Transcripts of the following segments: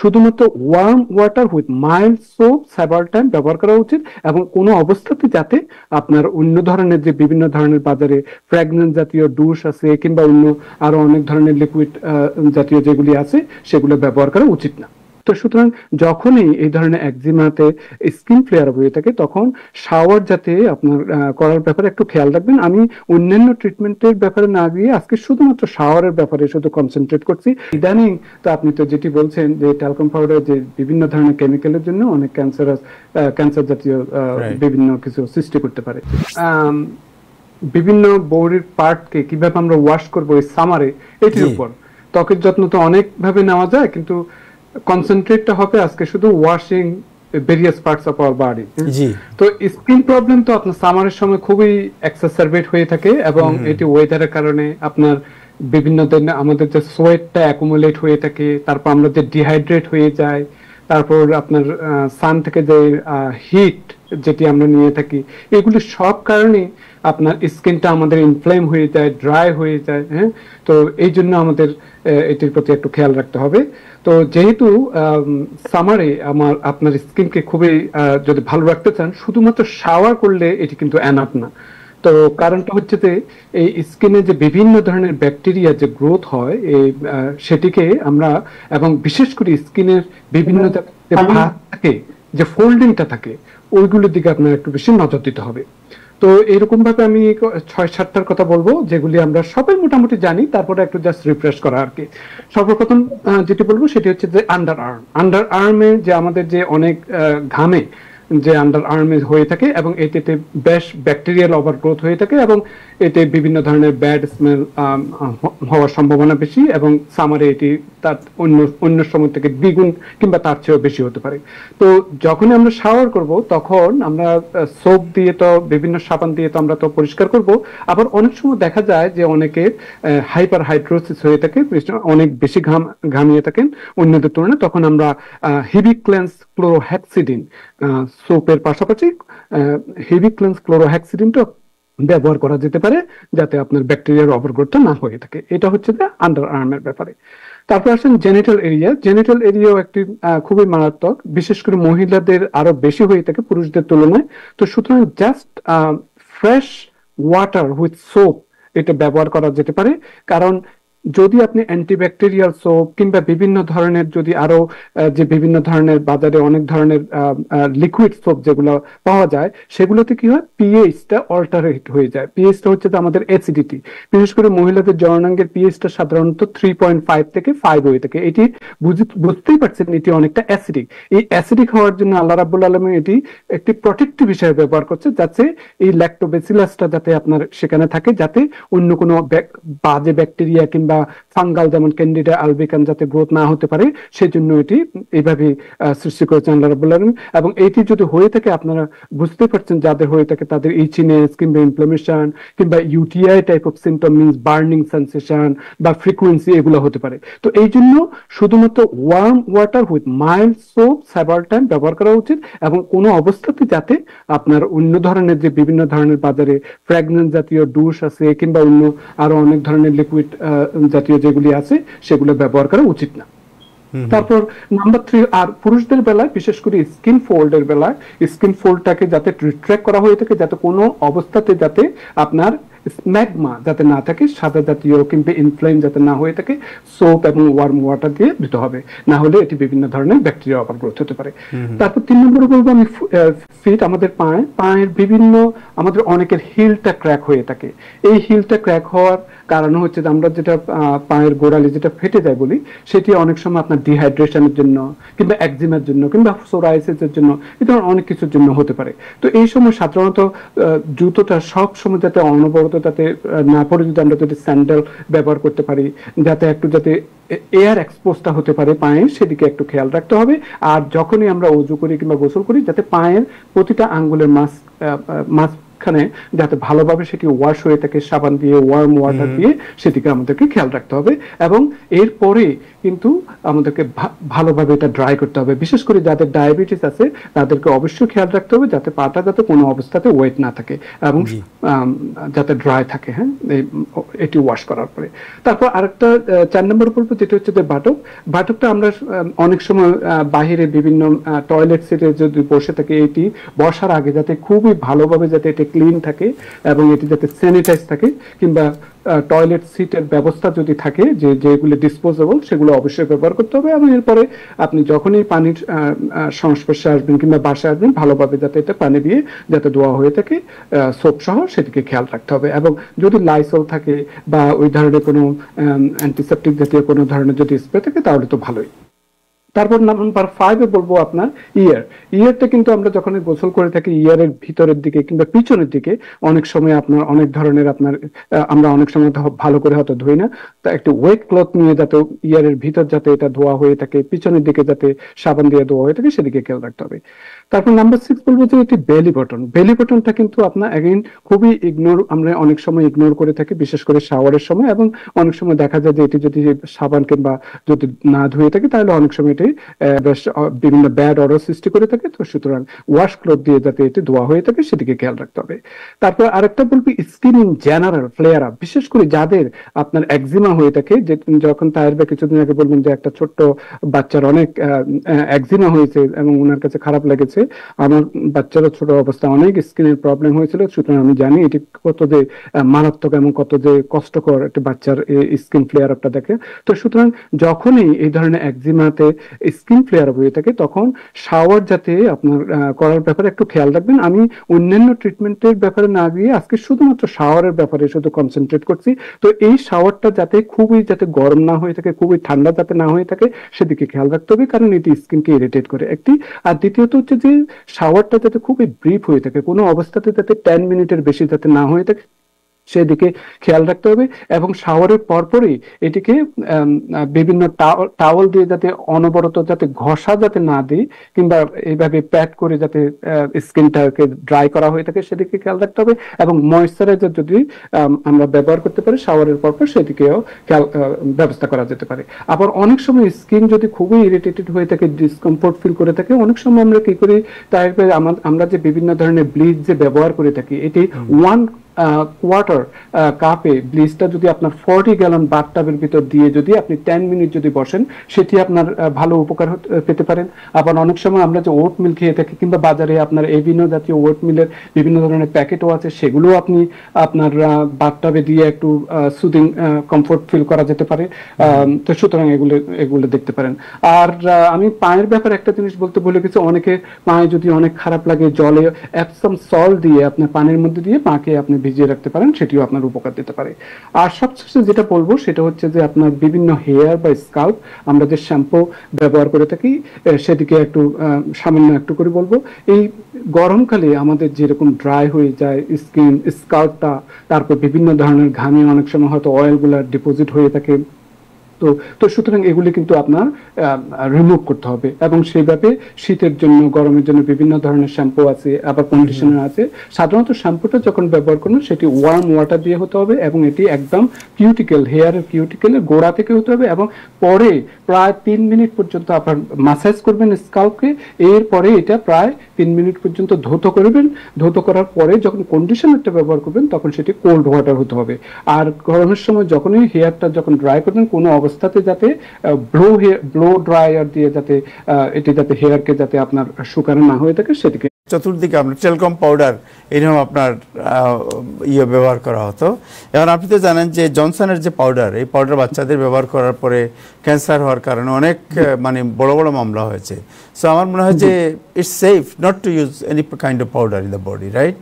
শুধুমাত্র worm water with mild soap several time ব্যবহার করা উচিত, এবং কোনো অবস্থাতে যাতে আপনার অন্য ধরনের যে বিভিন্ন ধরনের বাজারে ফ্র্যাগনেন্স জাতীয় ডুশ আছে কিংবা অন্য আরো অনেক ধরনের লিকুইড জাতীয় যেগুলি আছে সেগুলো ব্যবহার করা উচিত না। তো সুতরাং যখনই এই ধরনের একজিমাতে স্কিন ফ্লেয়ার হয়ে থাকে তখন শাওয়ার যাতে আপনার করার ব্যাপারে একটু খেয়াল রাখবেন। আমি অন্যান্য ট্রিটমেন্টের ব্যাপারে না গিয়ে আজকে শুধুমাত্র শাওয়ারের ব্যাপারে শুধু কনসেন্ট্রেট করছি। ইদানিং তো আপনি তো যেটি বলছেন যে ট্যালকাম পাউডার যে বিভিন্ন ধরনের কেমিক্যালের জন্য অনেক ক্যান্সার জাতীয় বিভিন্ন কিছু সৃষ্টি করতে পারে। বিভিন্ন বডির পার্টকে কিভাবে আমরা ওয়াশ করবো এই সামারে, এটির উপর ত্বকের যত্ন তো অনেক ভাবে নেওয়া যায়, কিন্তু কনসেন্ট্রেটটা হবে আজকে শুধু washing various parts of our body. তো স্কিন প্রবলেম তো আপনার সামারের সময় খুবই এক্সাসারবেট হয়ে থাকে, এবং এটি ওয়েদারের কারণে আপনার বিভিন্ন দিন আমাদের যে সোয়েটটা অ্যাকুমুলেট হয়ে থাকে, তারপর আমরা যে ডিহাইড্রেট হয়ে যায়, তারপর আপনার সান থেকে যে হিট যেটি আমরা নিয়ে থাকি, এগুলি সব কারণে আপনার স্কিনটা আমাদের ইনফ্লেম হয়ে যায়, ড্রাই হয়ে যায়। হ্যাঁ, তো এই জন্য আমাদের এটির প্রতি একটু খেয়াল রাখতে হবে। তো যেহেতু সামারে আপনার স্কিনকে খুবই যদি ভালো রাখতে চান, শুধুমাত্র শাওয়ার করলে এটি কিন্তু এনাফ না। তো কারণটা হচ্ছে যে এই স্কিনে যে বিভিন্ন ধরনের ব্যাকটেরিয়া যে গ্রোথ হয় সেটিকে আমরা, এবং বিশেষ করে স্কিনের বিভিন্ন যে ভাগ থাকে, যে ফোল্ডিংটা থাকে, ওইগুলোর দিকে আপনার একটু বেশি নজর দিতে হবে। তো এরকম ভাবে আমি 6-7টার কথা বলবো যেগুলি আমরা সবাই মোটামুটি জানি, তারপরে একটু জাস্ট রিফ্রেশ করা আর কি। সর্বপ্রথম যেটি বলবো সেটি হচ্ছে যে আন্ডার আর্মে যে আমাদের যে অনেক ঘামে যে আন্ডার আর্মে হয়ে থাকে, এবং এটিতে বেশ ব্যাকটেরিয়াল ওভারগ্রোথ হয়ে থাকে, এবং এতে বিভিন্ন ধরনের ব্যাড স্মেল হওয়ার সম্ভাবনা বেশি, এবং সামারে এটি তার অন্য সময় থেকে দ্বিগুণ কিংবা তার চেয়েও বেশি হতে পারে। তো যখনই আমরা শাওয়ার করব তখন আমরা সোপ দিয়ে তো বিভিন্ন সাবান দিয়ে তো আমরা তো পরিষ্কার করব, আবার অনেক সময় দেখা যায় যে অনেকের হাইপার হাইড্রোসিস হয়ে থাকে, অনেক বেশি ঘামিয়ে থাকেন অন্যদের তুলনায়, তখন আমরা হেভি ক্লেন্স ক্লোরোহেক্সিডিন সোপের পাশাপাশি হেভি ক্লেন্স ক্লোরোহেক্সিডিনটা ব্যবহার করা যেতে পারে, যাতে আপনার ব্যাকটেরিয়ার ওভারগ্রোথটা না হয়ে থাকে। এটা হচ্ছে যে আন্ডার আর্মের ব্যাপারে। তারপর আসেন জেনিটাল এরিয়াও একটি খুবই মারাত্মক, বিশেষ করে মহিলাদের আরো বেশি হয়ে থাকে পুরুষদের তুলনায়। তো সুতরাং just fresh water with soap এটা ব্যবহার করা যেতে পারে, কারণ যদি আপনি অ্যান্টিব্যাকটেরিয়াল সোপ কিংবা বিভিন্ন ধরনের যদি আরো যে বিভিন্ন ধরনের বাজারে অনেক ধরনের লিকুইড সোপ যেগুলো পাওয়া যায়, সেগুলোতে কি হয়, পিএইচটা অল্টারেট হয়ে যায়। পিএইচটা হচ্ছে আমাদের অ্যাসিডিটি, বিশেষ করে মহিলাদের জননাঙ্গের পিএইচটা সাধারণত 3.5 থেকে 5 হয়ে থাকে। এটি বুঝতেই পারছেন এটি অনেকটা অ্যাসিডিক। এই অ্যাসিডিক হওয়ার জন্য আল্লাহ রাব্বুল আলামিন এটি একটি প্রোটেক্টিভ হিসেবে ব্যবহার করছে, যাতে এই ল্যাক্টোব্যাসিলাসটা যাতে আপনার সেখানে থাকে, যাতে অন্য কোনো বাজে ব্যাকটেরিয়া কিংবা ফাঙ্গাল যেমন ক্যান্ডিডা আলবিকান যাতে গ্রোথ না হতে পারে, সেজন্য এটি এইভাবে সৃষ্টি করেছেন আল্লাহ রাব্বুল আলামিন। এবং এটি যদি হয়ে থাকে, আপনারা বুঝতেই পারছেন যাদের হয়ে থাকে তাদের ইচিনেস কিংবা ইনফ্লামেশন কিংবা UTI type of symptom, means burning sensation বা ফ্রিকোয়েন্সি, এগুলো হতে পারে। তো এই জন্য শুধুমাত্র worm water with mild soap several time ব্যবহার করা উচিত, এবং কোনো অবস্থাতে যাতে আপনার অন্য ধরনের যে বিভিন্ন ধরনের বাজারে ফ্র্যাগনেন্স জাতীয় ডুশ আছে কিংবা অন্য আরো অনেক ধরনের লিকুইড জাতীয় যেগুলি আছে সেগুলো ব্যবহার করা উচিত না। তারপর নাম্বার 3, আর পুরুষদের বেলায় বিশেষ করে স্কিন ফোল্ডের বেলায় স্কিন ফোল্ডটাকে যাতে রিট্র্যাক্ট করা হয়ে থাকে, যাতে কোনো অবস্থাতে যাতে আপনার স্ম্যাগমা যাতে না থাকে, সাদা জাতীয় কিংবা ইনফ্লেম যাতে না হয়ে থাকে, সোপ এবং ওয়ার্ম ওয়াটার দিয়ে দিতে হবে, না হলে এটি বিভিন্ন ধরনের ব্যাকটেরিয়া ওভারগ্রোথ হতে পারে। তারপর 3 নম্বরে বলবো আমি ফিট, আমাদের পায়ের বিভিন্ন, আমাদের অনেকের হিলটা ক্র্যাক হয়ে থাকে। এই হিলটা ক্র্যাক হওয়ার কারণ হচ্ছে যে আমরা যেটা পায়ের গোড়ালি যেটা ফেটে যায় বলি, সেটি অনেক সময় আপনার ডিহাইড্রেশনের জন্য কিংবা একজিমার জন্য কিংবা সোরাইসিসের জন্য, এই ধরনের অনেক কিছুর জন্য হতে পারে। তো এই সময় সাধারণত জুতোটা সব সময় যাতে অনবরত যাতে না পরে, যদি আমরা যদি স্যান্ডেল ব্যবহার করতে পারি, যাতে একটু যাতে এয়ার এক্সপোজটা হতে পারে পায়ে, সেদিকে একটু খেয়াল রাখতে হবে। আর যখনই আমরা ওযু করি কিংবা গোসল করি, যাতে পায়ের প্রতিটা আঙ্গুলের মাঝখানে যাতে ভালোভাবে সেটি ওয়াশ হয়ে থাকে সাবান দিয়ে, ওয়ার্ম ওয়াটার দিয়ে, সেদিকে আমাদেরকে খেয়াল রাখতে হবে। এবং এরপরে কিন্তু আমাদেরকে ভালোভাবে এটা ড্রাই করতে হবে। বিশেষ করে যাদের ডায়াবেটিস আছে তাদেরকে অবশ্যই খেয়াল রাখতে হবে যাতে পাটা যাতে কোনো অবস্থাতে ওয়েট না থাকে এবং যাতে ড্রাই থাকে। হ্যাঁ, এটি ওয়াশ করার পরে। তারপর আরেকটা 4 নম্বর বলবো যেটা হচ্ছে যে বাটকটা আমরা অনেক সময় বাহিরে বিভিন্ন টয়লেট সিটে যদি বসে থাকি, এটি বসার আগে যাতে খুবই ভালোভাবে যাতে এটা ক্লিন থাকে এবং এটি যাতে স্যানিটাইজ থাকে, কিংবা টয়লেট সিটের ব্যবস্থা যদি থাকে যেগুলো ডিসপোজেবল সেগুলো অবশ্যই ব্যবহার করতে হবে। এবং এরপরে আপনি যখনই পানির সংস্পর্শে আসবেন কিংবা বাসায় আসবেন, ভালোভাবে যাতে এটা পানি দিয়ে যাতে ধোয়া হয়ে থাকে সোপ সহ, সেদিকে খেয়াল রাখতে হবে। এবং যদি লাইসল থাকে বা ওই ধরনের কোনো অ্যান্টিসেপটিক জাতীয় কোনো ধরনের যদি স্প্রে থাকে তাহলে তো ভালোই। তারপর নাম্বার 5 বলবো আপনার ইয়ারটা কিন্তু আমরা যখন গোসল করে থাকি ইয়ারের ভিতরের দিকে কিংবা পিছনের দিকে অনেক সময় আপনার অনেক ধরনের আমরা অনেক সময় ভালো করে হয়তো ধুই না, তা একটু ওয়েট ক্লথ নিয়ে যাতে ইয়ারের ভিতর যাতে এটা ধোয়া হয়ে থাকে, পিছনের দিকে যাতে সাবান দিয়ে ধোয়া হয়ে থাকে সেদিকে খেয়াল রাখতে হবে। তারপর নাম্বার 6 বলবো যে এটি বেলি বাটনটা কিন্তু আপনার এগেইন খুবই আমরা অনেক সময় ইগনোর করে থাকি, বিশেষ করে শাওয়ারের সময়। এবং অনেক সময় দেখা যায় যে এটি যদি সাবান কিংবা যদি না ধুয়ে থাকে তাহলে অনেক সময় এটি বিভিন্ন ব্যাড অর্ডার সৃষ্টি করে থাকে। তো সুতরাং ওয়াশ ক্লথ দিয়ে যাতে এটি ধোয়া হয়ে থাকে সেদিকে খেয়াল রাখতে হবে। তারপর আরেকটা বলবি skin in general flair up, বিশেষ করে যাদের আপনার একজিমা হয়ে থাকে, যে যখন তার কিছুদিন আগে বলবেন যে একটা ছোট্ট বাচ্চার অনেক একজিমা হয়েছে এবং ওনার কাছে খারাপ লেগেছে, আমার বাচ্চারও ছোট অবস্থা অনেক স্কিনের প্রবলেম হয়েছিল, সুতরাং আমি জানি এটি কত যে মারাত্মক এবং কত যে কষ্টকর একটা বাচ্চার স্কিন ফ্লেয়ার আপটা দেখে। তো সুতরাং যখনই এই ধরনের একজিমাতে স্কিন ফ্লেয়ার হয়ে থাকে তখন শাওয়ার যাতে আপনার করার ব্যাপারে একটু খেয়াল রাখবেন। আমি অন্যান্য ট্রিটমেন্টের ব্যাপারে না গিয়ে আজকে শুধুমাত্র শাওয়ারের ব্যাপারে শুধু কনসেন্ট্রেট করছি। তো এই শাওয়ারটা যাতে খুবই যাতে গরম না হয়ে থাকে, খুবই ঠান্ডা যাতে না হয়ে থাকে সেদিকে খেয়াল রাখতে হবে, কারণ এটি স্কিনকে ইরিটেট করে একটি। আর দ্বিতীয়ত হচ্ছে যে শাওয়ারটা যাতে খুবই ব্রিফ হয়ে থাকে, কোনো অবস্থাতে যাতে 10 মিনিটের বেশি যাতে না হয়ে থাকে সেদিকে খেয়াল রাখতে হবে। এবং শাওয়ারের পরপরই এটিকে বিভিন্ন টাওয়াল দিয়ে যাতে অনবরত যাতে ঘষা যাতে না দিই, কিংবা এইভাবে প্যাড করে যাতে স্কিনটাকে ড্রাই করা হয়ে থাকে সেদিকে খেয়াল রাখতে হবে। এবং ময়েশ্চারাইজার যদি আমরা ব্যবহার করতে পারি শাওয়ারের পরপর সেদিকেও ব্যবস্থা করা যেতে পারে। আবার অনেক সময় স্কিন যদি খুবই ইরিটেটেড হয়ে থাকে, ডিসকমফোর্ট ফিল করে থাকে, অনেক সময় আমরা কি করি, তাই আমরা যে বিভিন্ন ধরনের ব্লিচ যে ব্যবহার করে থাকি, এটি 1 কোয়ার্টার কাপে ব্লিচটা যদি আপনার 40 গ্যালন বাথটাবের ভিতর দিয়ে যদি আপনি 10 মিনিট যদি বসেন, সেটি আপনার ভালো উপকার পেতে পারেন। আবার অনেক সময় আমরা যে ওট মিল খেয়ে থাকি কিংবা বাজারে আপনার এভিনো জাতীয় ওট মিলের বিভিন্ন ধরনের প্যাকেটও আছে, সেগুলো আপনি আপনার বাথটাবে দিয়ে একটু সুদিং কমফোর্ট ফিল করা যেতে পারে। তো সুতরাং এগুলো দেখতে পারেন। আর আমি পায়ের ব্যাপারে একটা জিনিস বলতে ভুলে গেছি, অনেকে পায়ে যদি অনেক খারাপ লাগে জলে এপসম সল্ট দিয়ে আপনার পানির মধ্যে দিয়ে পাকে আপনি ভিজিয়ে রাখতে পারেন, সেটিও আপনার উপকার দিতে পারে। আর সবশেষে যেটা বলবো সেটা হচ্ছে যে আপনার বিভিন্ন হেয়ার বা স্কাল্প আমরা যে শ্যাম্পু ব্যবহার করে থাকি সেদিকে একটু সামান্য একটু করে বলবো। এই গরমকালে আমাদের যেরকম ড্রাই হয়ে যায় স্কিন স্কাল্পটা, তারপর বিভিন্ন ধরনের ঘামে অনেক সময় হয়তো অয়েলগুলো ডিপোজিট হয়ে থাকে, তো সুতরাং এগুলি কিন্তু আপনার রিমুভ করতে হবে। এবং সেইভাবে শীতের জন্য গরমের জন্য বিভিন্ন ধরনের শ্যাম্পু আছে, আবার কন্ডিশনার আছে। সাধারণত শ্যাম্পুটা যখন ব্যবহার করুন সেটি ওয়ার্ম ওয়াটার দিয়ে হতে হবে এবং এটি একদম হেয়ারের কিউটিকেলের গোড়া থেকে হতে হবে। এবং পরে প্রায় 3 মিনিট পর্যন্ত আপনার মাসাজ করবেন স্কাল্পকে, এরপরে এটা প্রায় 3 মিনিট পর্যন্ত ধৌত করবেন। ধৌত করার পরে যখন কন্ডিশনারটা ব্যবহার করবেন তখন সেটি কোল্ড ওয়াটার হতে হবে। আর গরমের সময় যখনই হেয়ারটা যখন ড্রাই করবেন কোনো অবস্থাতে যাতে ব্লো ড্রায়ার দিয়ে যাতে এটি যাতে হেয়ারকে যাতে আপনার শুকানো না হয়ে থাকে সেদিকে। চতুর্দিকে আপনার টেলকম পাউডার এরকম আপনার ব্যবহার করা হতো। এখন আপনি তো জানেন যে জনসনের যে পাউডার, এই পাউডার বাচ্চাদের ব্যবহার করার পরে ক্যান্সার হওয়ার কারণে অনেক মানে বড় বড় মামলা হয়েছে। সো আমার মনে হয় যে it's safe not to use any kind of powder in the body, right?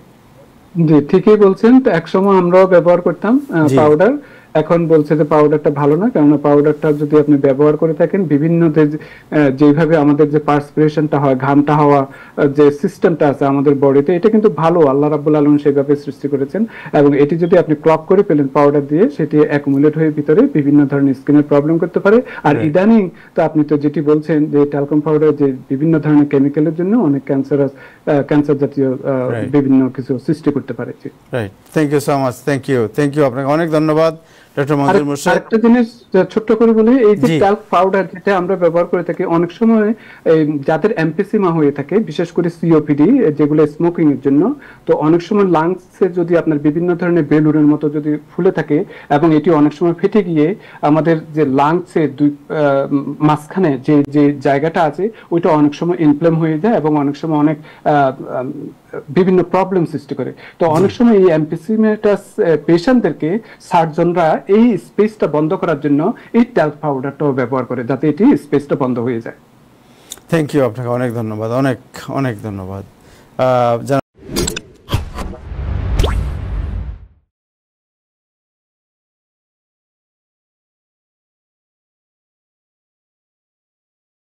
জি, ঠিকই বলছেন। তো একসময় আমরাও ব্যবহার করতাম পাউডার, এখন বলছে যে পাউডারটা ভালো না, কেননা পাউডারটা যদি আপনি ব্যবহার করে থাকেন বিভিন্ন যেভাবে আমাদের যে পার্সপিরেশনটা হয়, ঘামটা হওয়া যে সিস্টেমটা আছে আমাদের বডিতে, এটা কিন্তু ভালো, আল্লাহ রাব্বুল আলামিন সেইভাবে সৃষ্টি করেছেন। এবং এটি যদি আপনি ক্লক করে ফেলেন পাউডার দিয়ে, সেটি অ্যাকুমুলেট হয়ে ভিতরে বিভিন্ন ধরনের স্কিনের প্রবলেম করতে পারে। আর ইদানিং তো আপনি তো যেটি বলছেন যে ট্যালকম পাউডার যে বিভিন্ন ধরনের কেমিক্যালের জন্য অনেক ক্যান্সার জাতীয় বিভিন্ন কিছু সৃষ্টি করতে পারে। Right, thank you so much, thank you আপনাকে অনেক ধন্যবাদ ডক্টর মঞ্জুর মোর্শেদ। আরেকটা জিনিস ছোট্ট করে বলি, এই যে ট্যাল্ক পাউডার যেটা আমরা ব্যবহার করে থাকি, অনেক সময় যাদের এমফিসিমা হয়ে থাকে, বিশেষ করে সিওপিডি যেগুলো স্মোকিং এর জন্য, তো অনেক সময় লাংসে যদি আপনার বিভিন্ন ধরনের বেলুনের মতো যদি ফুলে থাকে এবং এটি অনেক সময় ফেটে গিয়ে আমাদের যে লাংসের মাঝখানে যে যে জায়গাটা আছে ওইটা অনেক সময় ইনফ্লেম হয়ে যায় এবং অনেক সময় অনেক বিভিন্ন প্রবলেম সৃষ্টি করে। তো অনেক সময় এই এমফিসিমেটাস পেশেন্টদেরকে সার্জনরা এই স্পেসটা বন্ধ করার জন্য এই ট্যাল্ক পাউডারটাও ব্যবহার করে, যাতে এটি স্পেসটা বন্ধ হয়ে যায়। থ্যাংক ইউ, আপনাকে অনেক ধন্যবাদ, অনেক অনেক ধন্যবাদ।